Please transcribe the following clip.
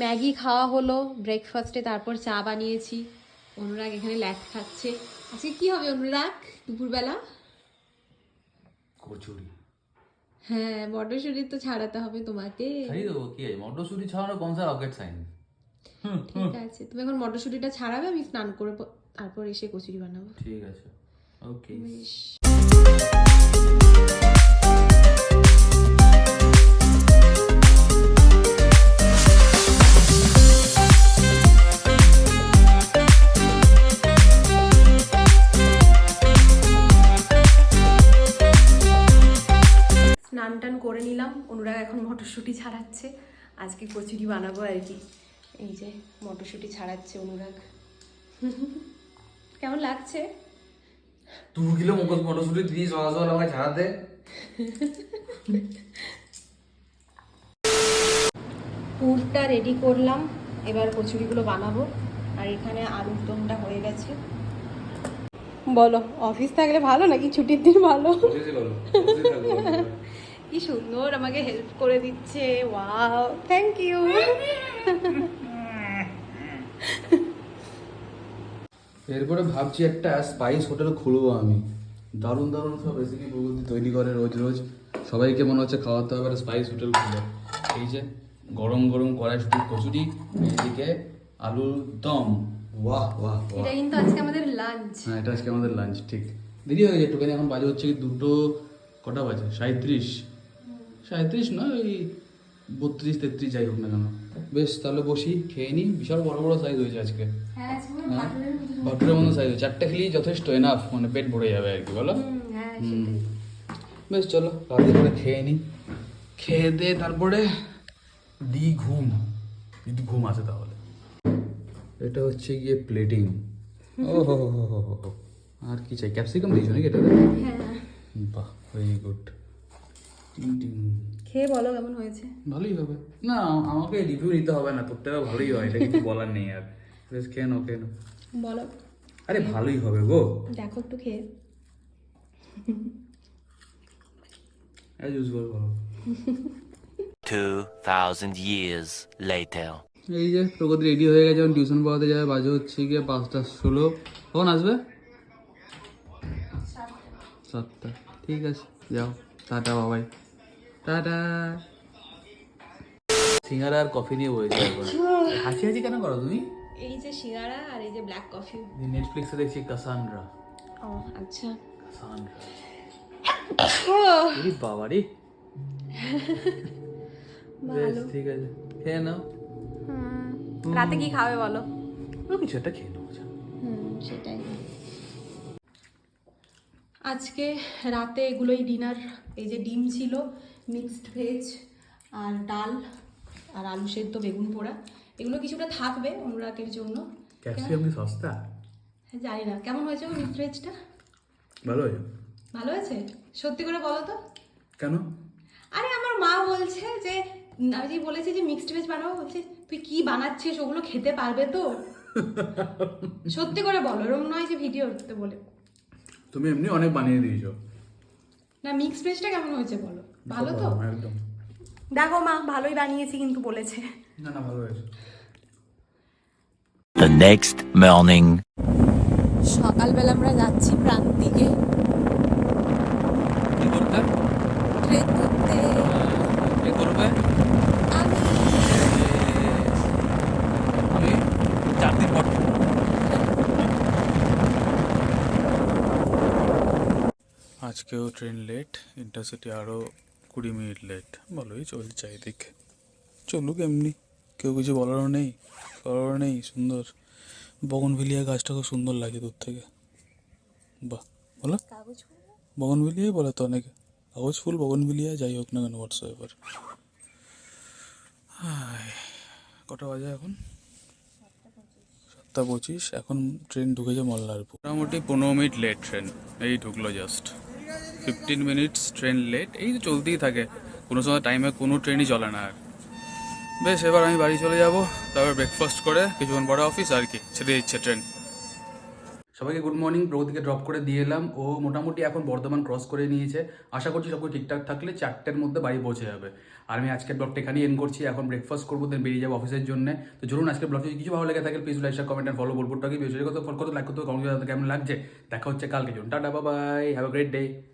Maggi খাওয়া হলো ব্রেকফাস্টে, তারপর চা বানিয়েছি। অনুরাগ এখানে ল্যাট খাচ্ছে। আজকে কি হবে অনুরাগ দুপুরবেলা? কচুরি। হ্যাঁ, মটরশুঁটি তো ছাড়াতে হবে তোমাকে। ছাড়িয়ে দেবো, কি আছে মটরশুঁটি ছাড়ানো কোন সা রকেট সায়েন্স। ঠিক আছে, তুমি এখন মটরশুঁটিটা ছাড়াবে, আমি স্নান করে তারপর এসে কচুরি বানাবো। ঠিক আছে, ওকে। বেশ। স্নান টান করে নিলাম। অনুরাগ এখন মটরশুঁটি ছাড়াচ্ছে, আজকে কচুরি বানাবো আর কি। এই যে মটরশুঁটি ছাড়াচ্ছে অনুরাগ। কেমন লাগছে? 2 কিলো মটরশুঁটি 30 সকাল আমাকে ছাড়াতে। পুরটা রেডি করলাম, এবার কচুরিগুলো বানাবো। আর এখানে আলুর দমটা হয়ে গেছে। বলো, অফিস থাকলে ভালো নাকি ছুটির দিন ভালো? কি সুন্দর আমাকে হেল্প করে দিচ্ছে, ওয়াও থ্যাংক ইউ। এরপরে ভাবছি একটা স্পাইস হোটেল খুলবো আমি। দারুণ দারুণ সব রেসিপি প্রগতি তৈরি করে রোজ রোজ, সবাইকে মনে হচ্ছে খাওয়াতে হবে একটা স্পাইস হোটেল খুলে। এই যে গরম গরম কড়াইশুঁটি কচুরি, এইদিকে আলুর দম। বাহ বাহ বাহ। এটা কিন্তু আজকে আমাদের লাঞ্চ। হ্যাঁ, এটা আজকে আমাদের লাঞ্চ। ঠিক দেরি হয়ে গেছে একটুখানি, এখন বাজে হচ্ছে কি 2টো, কটা বাজে 37 না ওই 32-33 যাই হোক না কেন। বেশ, তাহলে বসি, খেয়ে নিই। বিশাল বড় বড় সাইজ হয়েছে আজকে। হ্যাঁ, ভাটুরের মতো সাইজ, 4টে খেলেই যথেষ্ট, এনাফ, মানে পেট ভরে যাবে আর কি, বলো। বেশ চলো রাতে করে খেয়ে নিই, খেয়ে দে তারপরে দি ঘুম, যদি ঘুম আসে তাহলে। এটা হচ্ছে গিয়ে প্লেটিং। ও হো হো হো হো হো। আর কি চাই? ক্যাপসিকাম দিয়েছো নাকি এটাতে? হ্যাঁ, বাহ, ভেরি গুড। খেয়ে বলো কেমন হয়েছে। ভালোই হবে। না, আমাকে রিভিউ নিতে হবে না, তোর থেকে ভালোই হয়, এটা কিছু বলার নেই আর। বেশ খেয়ে নাও, খেয়ে নাও। বলো। আরে ভালোই হবে গো। দেখো একটু খেয়ে। অ্যাজ ইউজুয়াল ভালো। 2000 years later. এই যে প্রগতি রেডি হয়ে গেছে, যখন টিউশন পড়াতে যাবে। বাজে হচ্ছে গিয়ে 5:16। কখন আসবে? 7টা। ঠিক আছে, যাও, টাটা বাবাই। টাটা। সিঙ্গারা আর কফি নিয়ে বসেছি এখন। হাসি হাসি কেন করো তুমি? এই যে সিঙ্গারা আর এই যে ব্ল্যাক কফি। নেটফ্লিক্সে দেখছি কাসান্ড্রা। ও আচ্ছা। কাসান্ড্রা। আরে বাবা রে। বেশ, ঠিক আছে, খেয়ে নাও। রাতে কি খাবে বলো? কিছু একটা খেয়ে নেবো। সেটাই। আজকে রাতে এগুলোই ডিনার। এই যে ডিম ছিল, মিক্সড ভেজ, আর ডাল, আর আলু সেদ্ধ, বেগুন পোড়া। এগুলো কিছুটা থাকবে অনুরাগের জন্য। ক্যাপসিকাম কি সস্তা? জানি না কেমন হয়েছে মিক্সড ভেজটা। ভালো হয়েছে। ভালো আছে? সত্যি করে বলো তো। কেন? আরে আমার মা বলছে যে, আমি যে বলেছি যে মিক্সড ভেজ বানাবো, বলছে তুই কি বানাচ্ছিস, ওগুলো খেতে পারবে তো? সত্যি করে বলো, এরকম নয় যে ভিডিওতে বলে। তুমি এমনি অনেক বানিয়ে দিয়েছো। না, মিক্সড ভেজটা কেমন হয়েছে বলো। ভালো তো? একদম। দেখো মা, ভালোই বানিয়েছি কিন্তু বলেছে। না না, ভালো হয়েছে। The next morning. সকালবেলা আমরা যাচ্ছি প্রান্তিকে কি করতে? ট্রেন ধরতে। কি করবে? আমি আমি 4 দিন পর। আজকেও ট্রেন লেট, ইন্টারসিটি আরও 20 মিনিট লেট। ভালোই চলছে চারিদিকে, চলুক এমনি, কেউ কিছু বলারও নেই, করারও নেই। সুন্দর বগনভিলিয়া গাছটা খুব সুন্দর লাগে দূর থেকে। বাহ, বলো। বগনভিলিয়াই বলে তো অনেকে, কাগজ ফুল, বগনভিলিয়া, যাই হোক না কেন, হোয়াটসঅ্যাপ। কটা বাজে এখন? 7:25। এখন ট্রেন ঢুকেছে মল্লারপুর। মোটামুটি 15 মিনিট লেট ট্রেন, এই ঢুকলো জাস্ট। 15 মিনিটস ট্রেন লেট, এই তো চলতেই থাকে, কোনো সময় টাইমে কোনো ট্রেনই চলে না আর। বেশ, এবার আমি বাড়ি চলে যাব, তারপর ব্রেকফাস্ট করে কিছুক্ষণ পরে অফিস আর কি, ছেড়ে দিচ্ছে ট্রেন। সবাইকে গুড মর্নিং। প্রগতিকে ড্রপ করে দিয়ে এলাম, ও মোটামুটি এখন বর্ধমান ক্রস করে নিয়েছে। আশা করছি সব ঠিকঠাক থাকলে 4টের মধ্যে বাড়ি পৌঁছে যাবে। আর আমি আজকের ব্লগটা এখানেই এন্ড করছি। এখন ব্রেকফাস্ট করবো, দেন বেরিয়ে যাবো অফিসের জন্য। তো চলুন, আজকের ব্লগটা যদি কিছু ভালো লেগে থাকে প্লিজ লাইক, শেয়ার, কমেন্ট আর ফলো বলবোটাকে বেশি কথা ফলো করতে লাইক করতে কমেন্ট কেমন লাগছে। দেখা হচ্ছে কালকে। Tata, bye bye, have a great day.